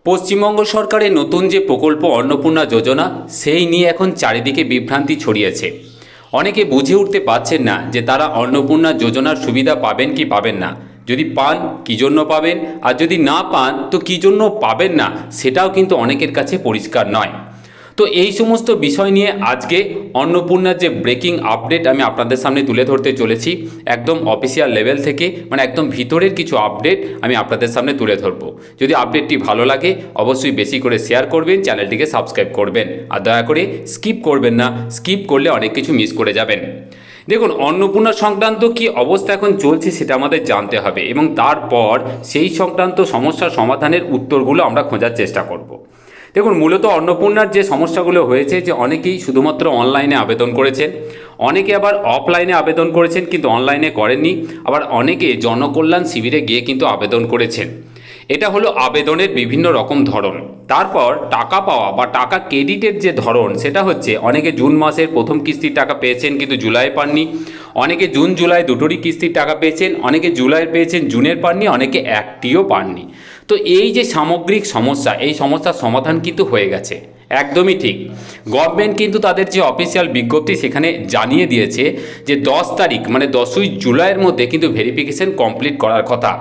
পশ্চিমবঙ্গ সরকারের নতুন যে প্রকল্প অন্নপূর্ণা যোজনা সেই নিয়ে এখন চারিদিকে বিভ্রান্তি ছড়িয়েছে। অনেকে বুঝে উঠতে পারছেন না যে তারা অন্নপূর্ণা যোজনার সুবিধা পাবেন কি পাবেন না, যদি পান কী জন্য পাবেন, আর যদি না পান তো কী জন্য পাবেন না, সেটাও কিন্তু অনেকের কাছে পরিষ্কার নয়। তো এই সমস্ত বিষয় নিয়ে আজকে অন্নপূর্ণার যে ব্রেকিং আপডেট আমি আপনাদের সামনে তুলে ধরতে চলেছি। একদম অফিসিয়াল লেভেল থেকে, মানে একদম ভিতরের কিছু আপডেট আমি আপনাদের সামনে তুলে ধরবো। যদি আপডেটটি ভালো লাগে অবশ্যই বেশি করে শেয়ার করবেন, চ্যানেলটিকে সাবস্ক্রাইব করবেন, আর দয়া করে স্কিপ করবেন না, স্কিপ করলে অনেক কিছু মিস করে যাবেন। দেখুন, অন্নপূর্ণা সংক্রান্ত কি অবস্থা এখন চলছে সেটা আমাদের জানতে হবে, এবং তারপর সেই সংক্রান্ত সমস্যার সমাধানের উত্তরগুলো আমরা খোঁজার চেষ্টা করব। দেখুন, মূলত অন্নপূর্ণার যে সমস্যাগুলো হয়েছে, যে অনেকেই শুধুমাত্র অনলাইনে আবেদন করেছেন, অনেকে আবার অফলাইনে আবেদন করেছেন কিন্তু অনলাইনে করেননি, আবার অনেকে জনকল্যাণ শিবিরে গিয়ে কিন্তু আবেদন করেছেন। এটা হলো আবেদনের বিভিন্ন রকম ধরন। তারপর টাকা পাওয়া বা টাকা ক্রেডিটের যে ধরন সেটা হচ্ছে, অনেকে জুন মাসের প্রথম কিস্তির টাকা পেয়েছেন কিন্তু জুলাই পাননি, অনেকে জুন জুলাই দুটোরই কিস্তির টাকা পেয়েছেন, অনেকে জুলাইয়ের পেয়েছেন জুনের পাননি, অনেকে একটিও পাননি। তো এই যে সামগ্রিক সমস্যা, এই সমস্যার সমাধান কিন্তু হয়ে গেছে, একদমই ঠিক। গভর্নমেন্ট কিন্তু তাদের যে অফিসিয়াল বিজ্ঞপ্তি সেখানে জানিয়ে দিয়েছে যে 10 তারিখ মানে 10ই জুলাইয়ের মধ্যে কিন্তু ভেরিফিকেশন কমপ্লিট করার কথা,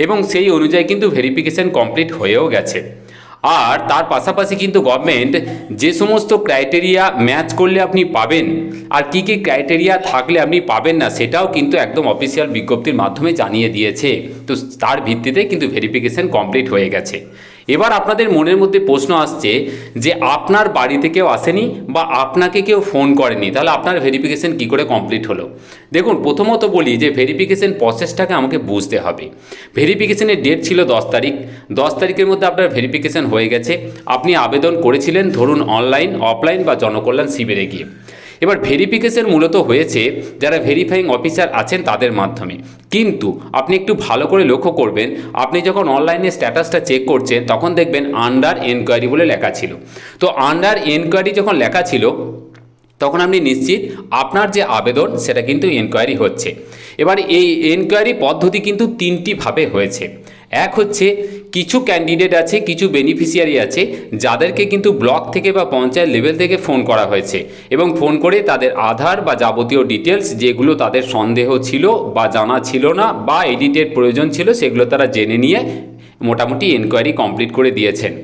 এবং সেই অনুযায়ী কিন্তু ভেরিফিকেশন কমপ্লিট হয়েও গেছে। আর তার পাশাপাশি কিন্তু গভর্নমেন্ট যে সমস্ত ক্রাইটেরিয়া ম্যাচ করলে আপনি পাবেন, আর কী কী ক্রাইটেরিয়া থাকলে আপনি পাবেন না, সেটাও কিন্তু একদম অফিসিয়াল বিজ্ঞপ্তির মাধ্যমে জানিয়ে দিয়েছে। তো তার ভিত্তিতে কিন্তু ভেরিফিকেশন কমপ্লিট হয়ে গেছে। এবার আপনাদের মনের মধ্যে প্রশ্ন আসছে যে আপনার বাড়িতে কেউ আসেনি বা আপনাকে কেউ ফোন করেনি, তাহলে আপনার ভেরিফিকেশন কী করে কমপ্লিট হলো? দেখুন, প্রথমত বলি যে ভেরিফিকেশন প্রসেসটাকে আমাকে বুঝতে হবে। ভেরিফিকেশনের ডেট ছিল 10 তারিখ, 10 তারিখের মধ্যে আপনার ভেরিফিকেশন হয়ে গেছে। আপনি আবেদন করেছিলেন ধরুন অনলাইন, অফলাইন বা জনকল্যাণ শিবিরে গিয়ে। এবার ভেরিফিকেশন মূলত হয়েছে যারা ভেরিফাইং অফিসার আছেন তাদের মাধ্যমে। কিন্তু আপনি একটু ভালো করে লক্ষ্য করবেন, আপনি যখন অনলাইনে স্ট্যাটাসটা চেক করছেন তখন দেখবেন আন্ডার এনকোয়ারি বলে লেখা ছিল। তো আন্ডার এনকোয়ারি যখন লেখা ছিল তখন আপনি নিশ্চিত আপনার যে আবেদন সেটা কিন্তু এনকোয়ারি হচ্ছে। এবার এই এনকোয়ারি পদ্ধতি কিন্তু তিনটি ভাবে হয়েছে। এক হচ্ছে, কিছু ক্যান্ডিডেট আছে, কিছু বেনিফিশিয়ারি আছে যাদেরকে কিন্তু ব্লক থেকে বা পঞ্চায়েত লেভেল থেকে ফোন করা হয়েছে, এবং ফোন করে তাদের আধার বা যাবতীয় ডিটেলস যেগুলো তাদের সন্দেহ ছিল বা জানা ছিল না বা এডিটের প্রয়োজন ছিল সেগুলো তারা জেনে নিয়ে মোটামুটি এনকোয়ারি কমপ্লিট করে দিয়েছেন।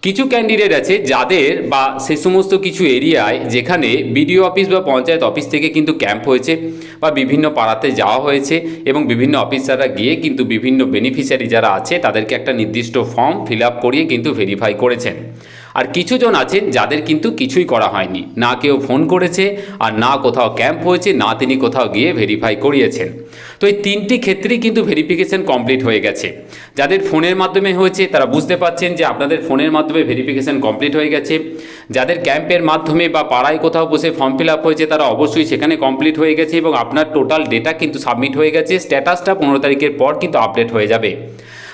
কিছু ক্যান্ডিডেট আছে যাদের বা সে সমস্ত কিছু এরিয়ায় যেখানে বিডিও অফিস বা পঞ্চায়েত অফিস থেকে কিন্তু ক্যাম্প হয়েছে বা বিভিন্ন পাড়াতে যাওয়া হয়েছে, এবং বিভিন্ন অফিসাররা গিয়ে কিন্তু বিভিন্ন বেনিফিশিয়ারি যারা আছে তাদেরকে একটা নির্দিষ্ট ফর্ম ফিল আপ করিয়ে কিন্তু ভেরিফাই করেছেন। আর কিছুজন আছেন যাদের কিন্তু কিছুই করা হয়নি, না কেউ ফোন করেছে আর না কোথাও ক্যাম্প হয়েছে, না তিনি কোথাও গিয়ে ভেরিফাই করিয়েছেন। তো এই তিনটি ক্ষেত্রেই কিন্তু ভেরিফিকেশন কমপ্লিট হয়ে গেছে। যাদের ফোনের মাধ্যমে হয়েছে তারা বুঝতে পারছেন যে আপনাদের ফোনের মাধ্যমে ভেরিফিকেশন কমপ্লিট হয়ে গেছে। যাদের ক্যাম্পের মাধ্যমে বা পাড়ায় কোথাও বসে ফর্ম ফিল আপ হয়েছে তারা অবশ্যই সেখানে কমপ্লিট হয়ে গেছে, এবং আপনার টোটাল ডেটা কিন্তু সাবমিট হয়ে গেছে। স্ট্যাটাসটা 15 তারিখের পর কিন্তু আপডেট হয়ে যাবে।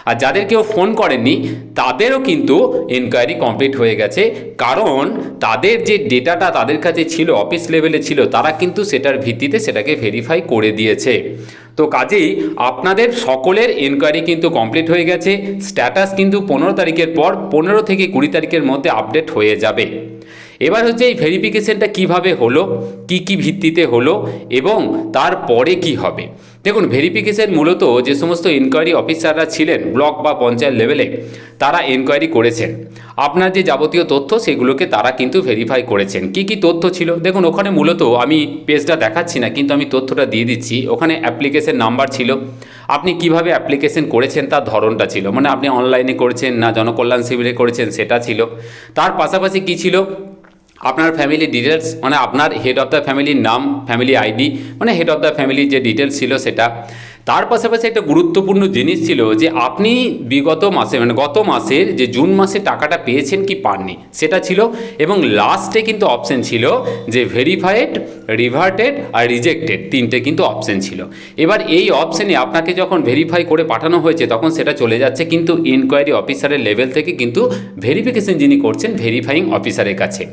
আর যাদের কেউ ফোন করেননি তাদেরও কিন্তু এনকোয়ারি কমপ্লিট হয়ে গেছে, কারণ তাদের যে ডেটাটা তাদের কাছে ছিল, অফিস লেভেলে ছিল, তারা কিন্তু সেটার ভিত্তিতে সেটাকে ভেরিফাই করে দিয়েছে। তো কাজেই আপনাদের সকলের এনকোয়ারি কিন্তু কমপ্লিট হয়ে গেছে। স্ট্যাটাস কিন্তু 15 তারিখের পর 15 থেকে 20 তারিখের মধ্যে আপডেট হয়ে যাবে। এবার হচ্ছে এই ভেরিফিকেশনটা কিভাবে হলো, কি কি ভিত্তিতে হলো, এবং তারপরে কি হবে। দেখুন, ভেরিফিকেশন মূলত যে সমস্ত এনকোয়ারি অফিসাররা ছিলেন ব্লক বা পঞ্চায়েত লেভেলে তারা এনকোয়ারি করেছেন। আপনার যে যাবতীয় তথ্য সেগুলোকে তারা কিন্তু ভেরিফাই করেছেন। কি কি তথ্য ছিল দেখুন, ওখানে মূলত আমি পেজটা দেখাচ্ছি না কিন্তু আমি তথ্যটা দিয়ে দিচ্ছি। ওখানে অ্যাপ্লিকেশন নাম্বার ছিল, আপনি কিভাবে অ্যাপ্লিকেশন করেছেন তার ধরনটা ছিল, মানে আপনি অনলাইনে করেছেন না জনকল্যাণ শিবিরে করেছেন সেটা ছিল। তার পাশাপাশি কি ছিল, আপনার ফ্যামিলি ডিটেলস, মানে আপনার হেড অফ দ্য ফ্যামিলির নাম, ফ্যামিলি আইডি, মানে হেড অফ দ্য ফ্যামিলির যে ডিটেলস ছিল সেটা। তার পাশাপাশি একটা গুরুত্বপূর্ণ জিনিস ছিল যে আপনি বিগত মাসে মানে গত মাসের যে জুন মাসে টাকাটা পেয়েছেন কি পাননি সেটা ছিল, এবং লাস্টে কিন্তু অপশন ছিল যে ভেরিফাইড, রিভার্টেড আর রিজেক্টেড, তিনটে কিন্তু অপশন ছিল। এবার এই অপশানে আপনাকে যখন ভেরিফাই করে পাঠানো হয়েছে তখন সেটা চলে যাচ্ছে কিন্তু ইনকোয়ারি অফিসারের লেভেল থেকে কিন্তু ভেরিফিকেশন যিনি করছেন ভেরিফাইং অফিসারের কাছে,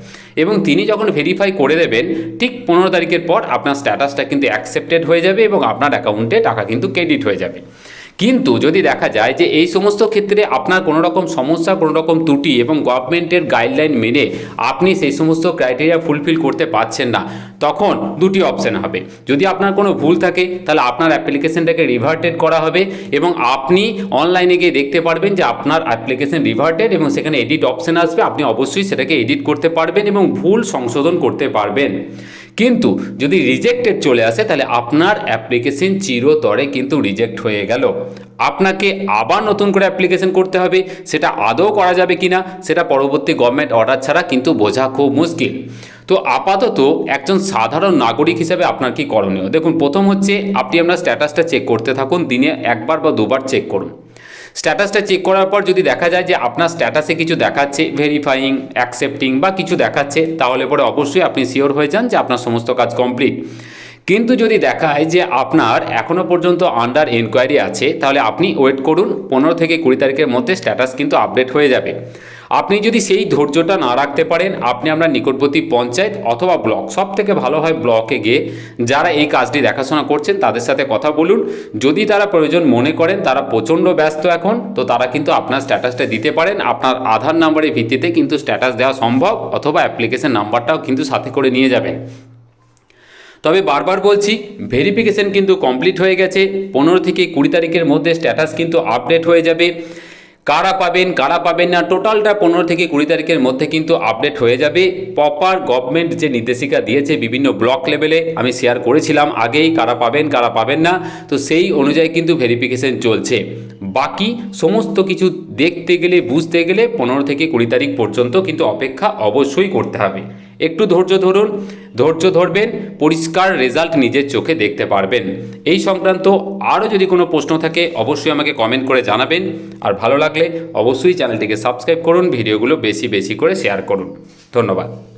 এবং তিনি যখন ভেরিফাই করে দেবেন ঠিক 15 তারিখের পর আপনার স্ট্যাটাসটা কিন্তু অ্যাকসেপ্টেড হয়ে যাবে এবং আপনার অ্যাকাউন্টে টাকা কিন্তু ক্রেডিট হয়ে যাবে। কিন্তু যদি দেখা যায় যে এই সমস্ত ক্ষেত্রে আপনার কোনো রকম সমস্যা, কোনো রকম ত্রুটি এবং গভর্নমেন্টের গাইডলাইন মেনে আপনি সেই সমস্ত ক্রাইটেরিয়া ফুলফিল করতে পারছেন না, তখন দুটি অপশান হবে। যদি আপনার কোনো ভুল থাকে তাহলে আপনার অ্যাপ্লিকেশনটাকে রিভার্টেড করা হবে এবং আপনি অনলাইনে গিয়ে দেখতে পারবেন যে আপনার অ্যাপ্লিকেশন রিভার্টেড এবং সেখানে এডিট অপশান আসবে। আপনি অবশ্যই সেটাকে এডিট করতে পারবেন এবং ভুল সংশোধন করতে পারবেন। কিন্তু যদি রিজেক্টেড চলে আসে তাহলে আপনার অ্যাপ্লিকেশন চিরতরে কিন্তু রিজেক্ট হয়ে গেল। আপনাকে আবার নতুন করে অ্যাপ্লিকেশন করতে হবে। সেটা আদৌ করা যাবে কিনা সেটা পরবর্তী গভর্নমেন্ট অর্ডার ছাড়া কিন্তু বোঝা খুব মুশকিল। তো আপাতত একজন সাধারণ নাগরিক হিসেবে আপনার কি করণীয়? দেখুন, প্রথম হচ্ছে আপনি আপনার স্ট্যাটাসটা চেক করতে থাকুন। দিনে একবার বা দুবার চেক করুন। স্ট্যাটাসটা চেক করার পর যদি দেখা যায় যে আপনার স্ট্যাটাসে কিছু দেখাচ্ছে, ভেরিফাইং, অ্যাকসেপ্টিং বা কিছু দেখাচ্ছে, তাহলে পরে অবশ্যই আপনি শিওর হয়ে যান যে আপনার সমস্ত কাজ কমপ্লিট। কিন্তু যদি দেখায় যে আপনার এখনও পর্যন্ত আন্ডার এনকোয়ারি আছে, তাহলে আপনি ওয়েট করুন। 15 থেকে 20 তারিখের মধ্যে স্ট্যাটাস কিন্তু আপডেট হয়ে যাবে। আপনি যদি সেই ধৈর্যটা না রাখতে পারেন, আপনি আপনার নিকটবর্তী পঞ্চায়েত অথবা ব্লক, সব থেকে ভালো হয় ব্লকে গিয়ে যারা এই কাজটি দেখাশোনা করছেন তাদের সাথে কথা বলুন। যদি তারা প্রয়োজন মনে করেন, তারা প্রচণ্ড ব্যস্ত এখন, তো তারা কিন্তু আপনার স্ট্যাটাসটা দিতে পারেন। আপনার আধার নাম্বারের ভিত্তিতে কিন্তু স্ট্যাটাস দেওয়া সম্ভব, অথবা অ্যাপ্লিকেশন নাম্বারটাও কিন্তু সাথে করে নিয়ে যাবেন। তবে বারবার বলছি, ভেরিফিকেশন কিন্তু কমপ্লিট হয়ে গেছে। 15 থেকে 20 তারিখের মধ্যে স্ট্যাটাস কিন্তু আপডেট হয়ে যাবে। কারা পাবেন না, টোটালটা 15 থেকে 20 তারিখের মধ্যে কিন্তু আপডেট হয়ে যাবে। প্রপার গভর্নমেন্ট যে নির্দেশিকা দিয়েছে বিভিন্ন ব্লক লেভেলে, আমি শেয়ার করেছিলাম আগেই, কারা পাবেন না, তো সেই অনুযায়ী কিন্তু ভেরিফিকেশন চলছে। বাকি সমস্ত কিছু দেখতে গেলে, বুঝতে গেলে 15 থেকে 20 তারিখ পর্যন্ত কিন্তু অপেক্ষা অবশ্যই করতে হবে। একটু ধৈর্য ধরুন, ধৈর্য ধরবেন, পরিষ্কার রেজাল্ট নিজের চোখে দেখতে পারবেন। এই সংক্রান্ত আরও যদি কোনো প্রশ্ন থাকে অবশ্যই আমাকে কমেন্ট করে জানাবেন। আর ভালো লাগলে অবশ্যই চ্যানেলটিকে সাবস্ক্রাইব করুন, ভিডিওগুলো বেশি বেশি করে শেয়ার করুন। ধন্যবাদ।